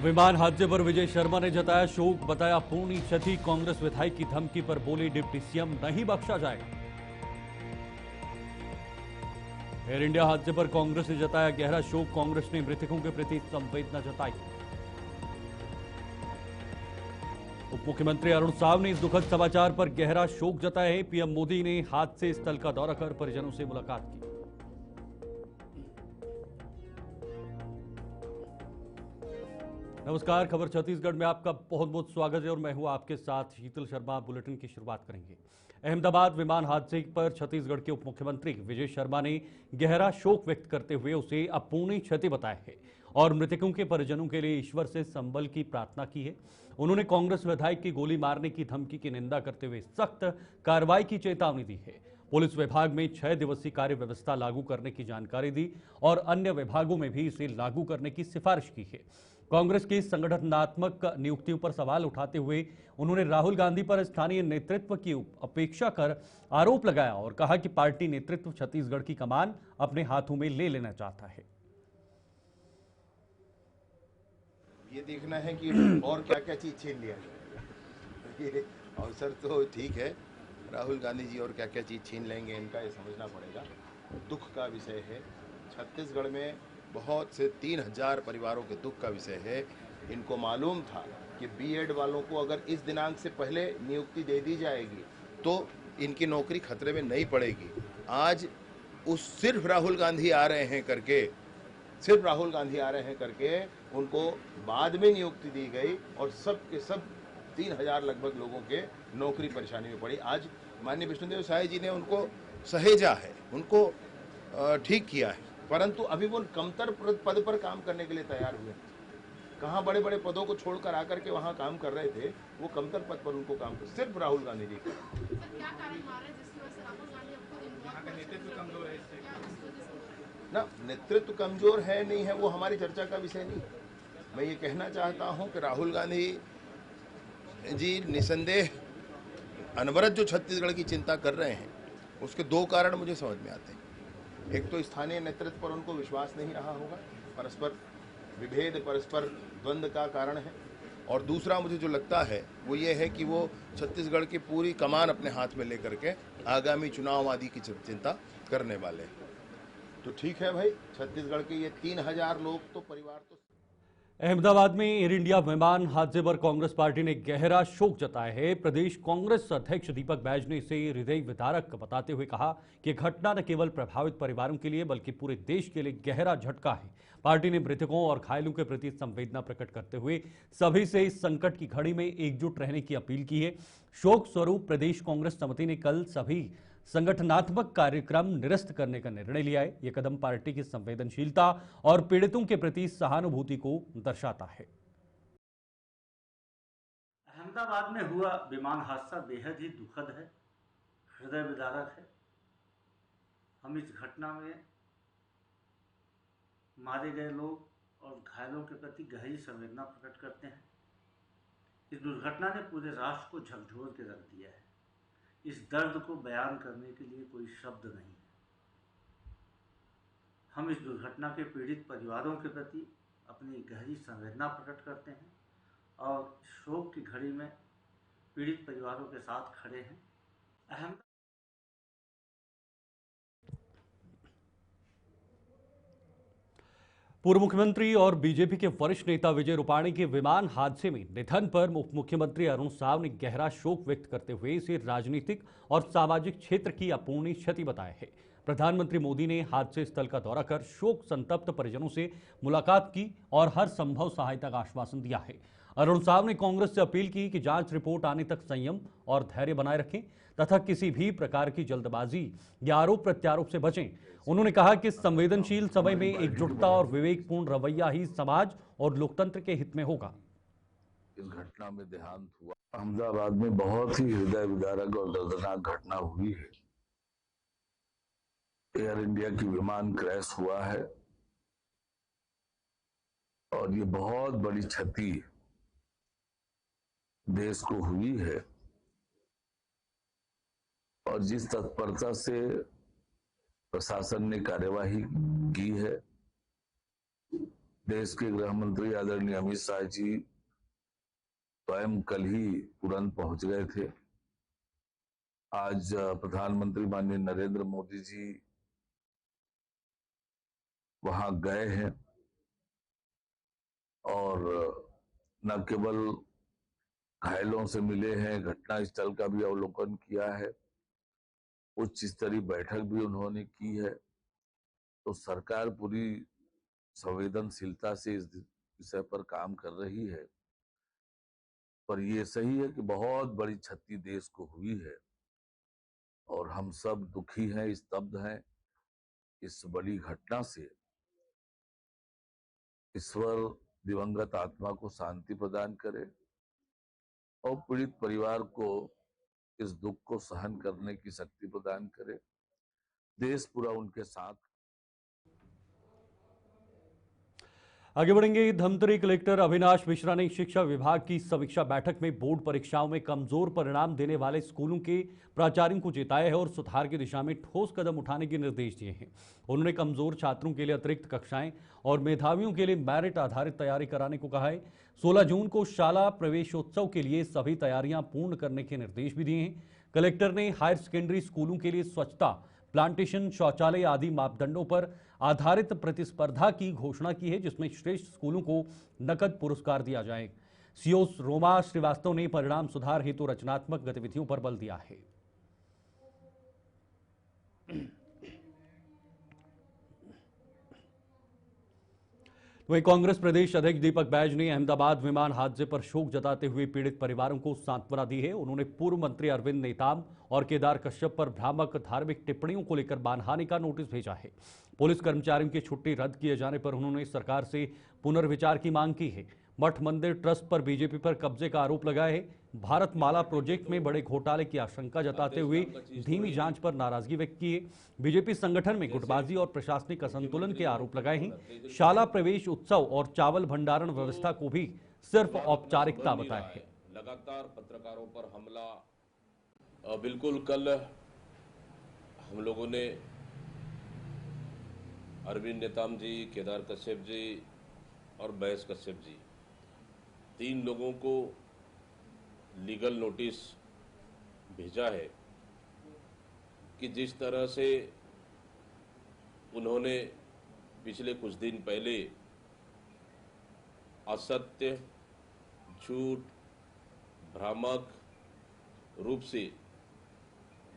विमान हादसे पर विजय शर्मा ने जताया शोक, बताया पूर्ण क्षति। कांग्रेस विधायक की धमकी पर बोले डिप्टी सीएम नहीं बख्शा जाएगा। एयर इंडिया हादसे पर कांग्रेस ने जताया गहरा शोक, कांग्रेस ने मृतकों के प्रति संवेदना जताई। उप मुख्यमंत्री अरुण साव ने इस दुखद समाचार पर गहरा शोक जताया है। पीएम मोदी ने हादसे स्थल का दौरा कर परिजनों से मुलाकात की। नमस्कार, खबर छत्तीसगढ़ में आपका बहुत बहुत स्वागत है और मैं हूं आपके साथ शीतल शर्मा। बुलेटिन की शुरुआत करेंगे। अहमदाबाद विमान हादसे पर छत्तीसगढ़ के उप मुख्यमंत्री विजय शर्मा ने गहरा शोक व्यक्त करते हुए उसे अपूर्णीय क्षति बताया है और मृतकों के परिजनों के लिए ईश्वर से संबल की प्रार्थना की है। उन्होंने कांग्रेस विधायक की गोली मारने की धमकी की निंदा करते हुए सख्त कार्रवाई की चेतावनी दी है। पुलिस विभाग में 6 दिवसीय कार्य व्यवस्था लागू करने की जानकारी दी और अन्य विभागों में भी इसे लागू करने की सिफारिश की है। कांग्रेस की संगठनात्मक नियुक्तियों पर सवाल उठाते हुए उन्होंने राहुल गांधी पर स्थानीय नेतृत्व की अपेक्षा कर आरोप लगाया और कहा कि पार्टी नेतृत्व छत्तीसगढ़ की कमान अपने हाथों में ले लेना चाहता है। ये देखना है कि और क्या क्या चीज छीन लिया जाए। ये अवसर तो ठीक है, राहुल गांधी जी और क्या क्या चीज छीन लेंगे इनका ये समझना पड़ेगा। दुख का विषय है, छत्तीसगढ़ में बहुत से 3000 परिवारों के दुख का विषय है। इनको मालूम था कि बीएड वालों को अगर इस दिनांक से पहले नियुक्ति दे दी जाएगी तो इनकी नौकरी खतरे में नहीं पड़ेगी। आज उस सिर्फ राहुल गांधी आ रहे हैं करके उनको बाद में नियुक्ति दी गई और सब के सब 3000 लगभग लोगों के नौकरी परेशानी में पड़ी। आज माननीय विष्णुदेव साय जी ने उनको सहेजा है, उनको ठीक किया है, परंतु अभी वो कमतर पद पर काम करने के लिए तैयार हुए। कहाँ बड़े बड़े पदों को छोड़कर आकर के वहाँ काम कर रहे थे, वो कमतर पद पर उनको काम कर सिर्फ राहुल गांधी जी ना नेतृत्व कमजोर है नहीं है वो हमारी चर्चा का विषय नहीं। मैं ये कहना चाहता हूं कि राहुल गांधी जी निसंदेह अनवरत जो छत्तीसगढ़ की चिंता कर रहे हैं उसके दो कारण मुझे समझ में आते हैं। एक तो स्थानीय नेतृत्व पर उनको विश्वास नहीं रहा होगा, परस्पर विभेद परस्पर द्वंद्व का कारण है, और दूसरा मुझे जो लगता है वो ये है कि वो छत्तीसगढ़ की पूरी कमान अपने हाथ में लेकर के आगामी चुनाव आदि की चिंता करने वाले हैं। तो ठीक है भाई, छत्तीसगढ़ के ये 3000 लोग तो परिवार तो। अहमदाबाद में एयर इंडिया विमान हादसे पर कांग्रेस पार्टी ने गहरा शोक जताया है। प्रदेश कांग्रेस अध्यक्ष दीपक बैज ने इसे हृदय विदारक बताते हुए कहा कि घटना न केवल प्रभावित परिवारों के लिए बल्कि पूरे देश के लिए गहरा झटका है। पार्टी ने मृतकों और घायलों के प्रति संवेदना प्रकट करते हुए सभी से इस संकट की घड़ी में एकजुट रहने की अपील की है। शोक स्वरूप प्रदेश कांग्रेस समिति ने कल सभी संगठनात्मक कार्यक्रम निरस्त करने का निर्णय लिया है। यह कदम पार्टी की संवेदनशीलता और पीड़ितों के प्रति सहानुभूति को दर्शाता है। अहमदाबाद में हुआ विमान हादसा बेहद ही दुखद है, हृदय विदारक है। हम इस घटना में मारे गए लोग और घायलों के प्रति गहरी संवेदना प्रकट करते हैं। इस दुर्घटना ने पूरे राष्ट्र को झकझोर के रख दिया है। इस दर्द को बयान करने के लिए कोई शब्द नहीं है। हम इस दुर्घटना के पीड़ित परिवारों के प्रति अपनी गहरी संवेदना प्रकट करते हैं और शोक की घड़ी में पीड़ित परिवारों के साथ खड़े हैं। पूर्व मुख्यमंत्री और बीजेपी के वरिष्ठ नेता विजय रूपाणी के विमान हादसे में निधन पर उप मुख्यमंत्री अरुण साव ने गहरा शोक व्यक्त करते हुए इसे राजनीतिक और सामाजिक क्षेत्र की अपूर्णीय क्षति बताया है। प्रधानमंत्री मोदी ने हादसे स्थल का दौरा कर शोक संतप्त परिजनों से मुलाकात की और हर संभव सहायता का आश्वासन दिया है। अरुण साव ने कांग्रेस से अपील की कि जांच रिपोर्ट आने तक संयम और धैर्य बनाए रखें तथा किसी भी प्रकार की जल्दबाजी या आरोप प्रत्यारोप से बचें। उन्होंने कहा कि संवेदनशील समय में एकजुटता और विवेकपूर्ण रवैया ही समाज और लोकतंत्र के हित में होगा। इस घटना में देहांत हुआ। अहमदाबाद में बहुत ही हृदय विदारक और दर्दनाक घटना हुई है। एयर इंडिया की विमान क्रैश हुआ है और ये बहुत बड़ी क्षति देश को हुई है। और जिस तत्परता से प्रशासन ने कार्यवाही की है देश के गृह मंत्री आदरणीय अमित शाह जी स्वयं कल ही तुरंत पहुंच गए थे। आज प्रधानमंत्री माननीय नरेंद्र मोदी जी वहां गए हैं और न केवल घायलों से मिले हैं, घटनास्थल का भी अवलोकन किया है, उच्च स्तरीय बैठक भी उन्होंने की है। तो सरकार पूरी संवेदनशीलता से इस विषय पर काम कर रही है। पर ये सही है कि बहुत बड़ी क्षति देश को हुई है और हम सब दुखी हैं, स्तब्ध हैं इस बड़ी घटना से। ईश्वर दिवंगत आत्मा को शांति प्रदान करे और पीड़ित परिवार को इस दुख को सहन करने की शक्ति प्रदान करे। देश पूरा उनके साथ। आगे बढ़ेंगे। धमतरी कलेक्टर अविनाश मिश्रा ने शिक्षा विभाग की समीक्षा बैठक में बोर्ड परीक्षाओं में कमजोर परिणाम देने वाले स्कूलों के प्राचार्यों को चेताया है और सुधार की दिशा में ठोस कदम उठाने के निर्देश दिए हैं। उन्होंने कमजोर छात्रों के लिए अतिरिक्त कक्षाएं और मेधावियों के लिए मेरिट आधारित तैयारी कराने को कहा है। 16 जून को शाला प्रवेशोत्सव के लिए सभी तैयारियां पूर्ण करने के निर्देश भी दिए हैं। कलेक्टर ने हायर सेकेंडरी स्कूलों के लिए स्वच्छता, प्लांटेशन, शौचालय आदि मापदंडों पर आधारित प्रतिस्पर्धा की घोषणा की है, जिसमें श्रेष्ठ स्कूलों को नकद पुरस्कार दिया जाए। सीओ रोमा श्रीवास्तव ने परिणाम सुधार हेतु रचनात्मक गतिविधियों पर बल दिया है। वहीं कांग्रेस प्रदेश अध्यक्ष दीपक बैज ने अहमदाबाद विमान हादसे पर शोक जताते हुए पीड़ित परिवारों को सांत्वना दी है। उन्होंने पूर्व मंत्री अरविंद नेताम और केदार कश्यप पर भ्रामक धार्मिक टिप्पणियों को लेकर मानहानि का नोटिस भेजा है। पुलिस कर्मचारियों की छुट्टी रद्द किए जाने पर उन्होंने सरकार से पुनर्विचार की मांग की है। मठ मंदिर ट्रस्ट पर बीजेपी पर कब्जे का आरोप लगाया है। भारतमाला प्रोजेक्ट में बड़े घोटाले की आशंका जताते हुए धीमी जांच पर नाराजगी व्यक्त की है। बीजेपी संगठन में गुटबाजी और प्रशासनिक असंतुलन के आरोप लगाए हैं। शाला प्रवेश उत्सव और चावल भंडारण व्यवस्था को भी सिर्फ औपचारिकता बताया है। लगातार पत्रकारों पर हमला, बिल्कुल कल हम लोगों ने अरविंद नेताम जी, केदार कश्यप जी और बैस कश्यप जी, 3 लोगों को लीगल नोटिस भेजा है कि जिस तरह से उन्होंने पिछले कुछ दिन पहले असत्य, झूठ, भ्रामक रूप से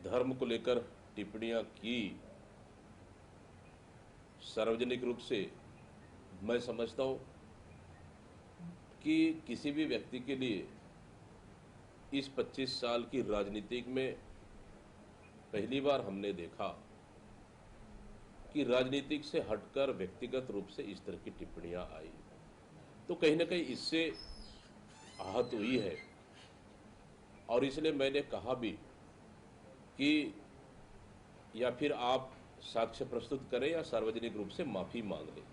धर्म को लेकर टिप्पणियां की, सार्वजनिक रूप से, मैं समझता हूं कि किसी भी व्यक्ति के लिए इस 25 साल की राजनीति में पहली बार हमने देखा कि राजनीतिक से हटकर व्यक्तिगत रूप से इस तरह की टिप्पणियां आई। तो कहीं ना कहीं इससे आहत हुई है और इसलिए मैंने कहा भी कि या फिर आप साक्ष्य प्रस्तुत करें या सार्वजनिक रूप से माफी मांग लें।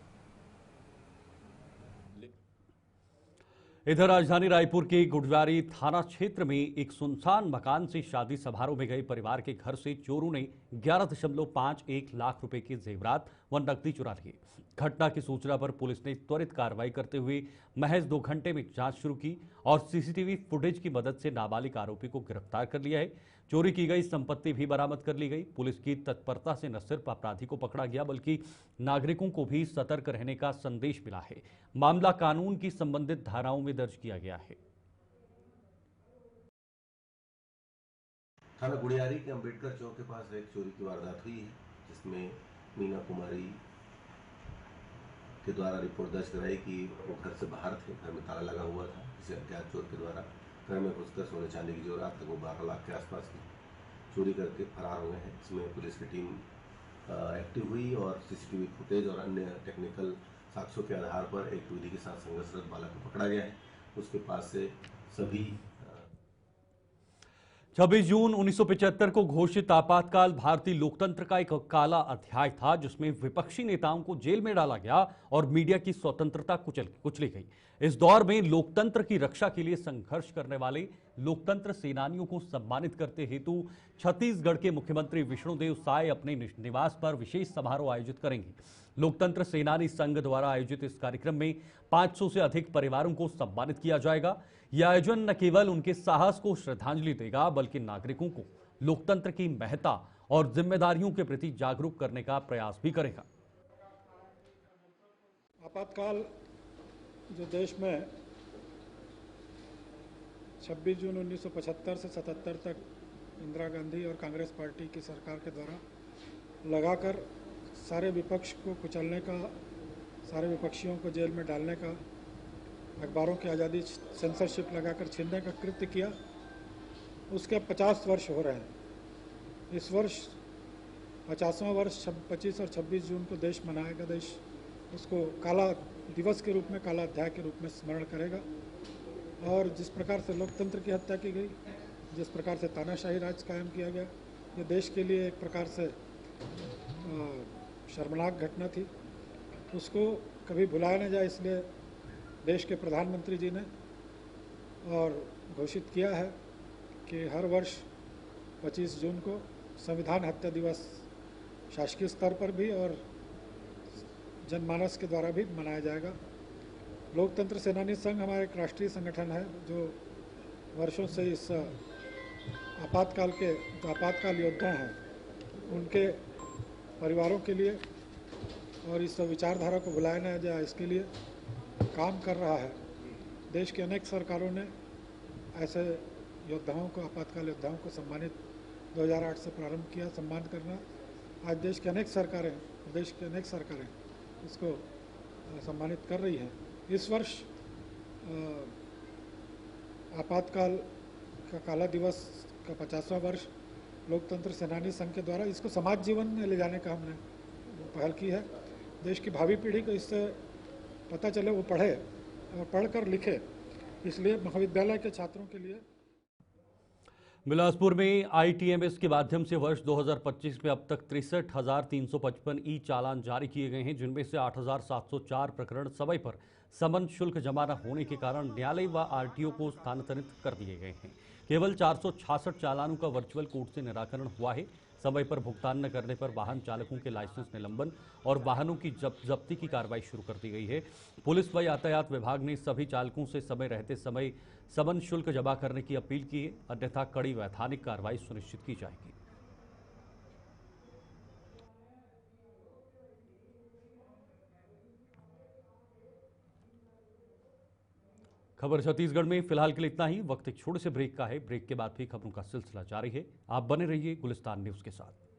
इधर राजधानी रायपुर के गुडजारी थाना क्षेत्र में एक सुनसान मकान से शादी समारोह में गए परिवार के घर से चोरों ने 11.51 लाख रुपए के जेवरात व नकदी चुरा लिए। घटना की सूचना पर पुलिस ने त्वरित कार्रवाई करते हुए महज 2 घंटे में जांच शुरू की और सीसीटीवी फुटेज की मदद से नाबालिग आरोपी को गिरफ्तार कर लिया है। चोरी की गई संपत्ति भी बरामद कर ली गई। पुलिस की तत्परता से न सिर्फ अपराधी को पकड़ा गया बल्कि नागरिकों को भी सतर्क रहने का संदेश मिला है। मामला कानून की संबंधित धाराओं में दर्ज किया गया है। थाना गुड़ियारी के अंबेडकर चौक के पास एक चोरी की वारदात हुई है, जिसमें मीना कुमारी के द्वारा रिपोर्ट दर्ज कराई कि वो घर से बाहर थे, घर में ताला लगा हुआ था। किसी अज्ञात चोर के द्वारा घर में घुसकर सोने चांदी की जेवरात लगभग 12 लाख के आसपास की चोरी करके फरार हो गए हैं। इसमें पुलिस की टीम एक्टिव हुई और सीसीटीवी फुटेज और अन्य टेक्निकल साक्ष्यों के आधार पर एक युवती के साथ संघर्षरत बालक को पकड़ा गया है। उसके पास से सभी 26 जून 1975 को घोषित आपातकाल भारतीय लोकतंत्र का एक काला अध्याय था, जिसमें विपक्षी नेताओं को जेल में डाला गया और मीडिया की स्वतंत्रता कुचली गई। इस दौर में लोकतंत्र की रक्षा के लिए संघर्ष करने वाले लोकतंत्र सेनानियों को सम्मानित करते हेतु छत्तीसगढ़ के मुख्यमंत्री विष्णुदेव साय अपने निवास पर विशेष समारोह आयोजित करेंगे। लोकतंत्र सेनानी संघ द्वारा आयोजित इस कार्यक्रम में 500 से अधिक परिवारों को सम्मानित किया जाएगा। यह आयोजन न केवल उनके साहस को श्रद्धांजलि देगा, बल्कि नागरिकों को लोकतंत्र की महत्ता और जिम्मेदारियों के प्रति जागरूक करने का प्रयास भी करेगा। आपातकाल जो देश में 26 जून 1975 से 77 तक इंदिरा गांधी और कांग्रेस पार्टी की सरकार के द्वारा लगाकर सारे विपक्ष को कुचलने का, सारे विपक्षियों को जेल में डालने का, अखबारों की आज़ादी सेंसरशिप लगाकर छीनने का कृत्य किया, उसके 50 वर्ष हो रहे हैं। इस वर्ष 50वां वर्ष 25 और 26 जून को देश मनाएगा। देश उसको काला दिवस के रूप में, काला अध्याय के रूप में स्मरण करेगा। और जिस प्रकार से लोकतंत्र की हत्या की गई, जिस प्रकार से तानाशाही राज कायम किया गया, ये देश के लिए एक प्रकार से शर्मनाक घटना थी। उसको कभी भुलाया न जाए, इसलिए देश के प्रधानमंत्री जी ने और घोषित किया है कि हर वर्ष 25 जून को संविधान हत्या दिवस शासकीय स्तर पर भी और जनमानस के द्वारा भी मनाया जाएगा। लोकतंत्र सेनानी संघ हमारा एक राष्ट्रीय संगठन है जो वर्षों से इस आपातकाल के जो आपातकाल योद्धा हैं उनके परिवारों के लिए और इस विचारधारा को भुलाया न जाए, इसके लिए काम कर रहा है। देश की अनेक सरकारों ने ऐसे योद्धाओं को, आपातकाल योद्धाओं को सम्मानित 2008 से प्रारंभ किया सम्मान करना। आज देश की अनेक सरकारें, प्रदेश की अनेक सरकारें इसको सम्मानित कर रही हैं। इस वर्ष आपातकाल का काला दिवस का 50वां वर्ष लोकतंत्र सेनानी संघ के द्वारा इसको समाज जीवन में ले जाने का हमने पहल की है। देश की भावी पीढ़ी को इससे पता चले, वो पढ़े और पढ़कर लिखे, इसलिए महाविद्यालय के छात्रों के लिए बिलासपुर में आईटीएमएस के माध्यम से वर्ष 2025 में अब तक 63,355 ई चालान जारी किए गए हैं, जिनमें से 8,704 प्रकरण समय पर समन शुल्क जमा न होने के कारण न्यायालय व आरटीओ को स्थानांतरित कर दिए गए हैं। केवल 466 चालानों का वर्चुअल कोर्ट से निराकरण हुआ है। समय पर भुगतान न करने पर वाहन चालकों के लाइसेंस निलंबन और वाहनों की जब्ती की कार्रवाई शुरू कर दी गई है। पुलिस व यातायात विभाग ने सभी चालकों से समय रहते समय समन शुल्क जमा करने की अपील की है, अन्यथा कड़ी वैधानिक कार्रवाई सुनिश्चित की जाएगी। खबर छत्तीसगढ़ में फिलहाल के लिए इतना ही। वक्त एक छोटे से ब्रेक का है। ब्रेक के बाद भी खबरों का सिलसिला जारी है। आप बने रहिए गुलिस्तान न्यूज के साथ।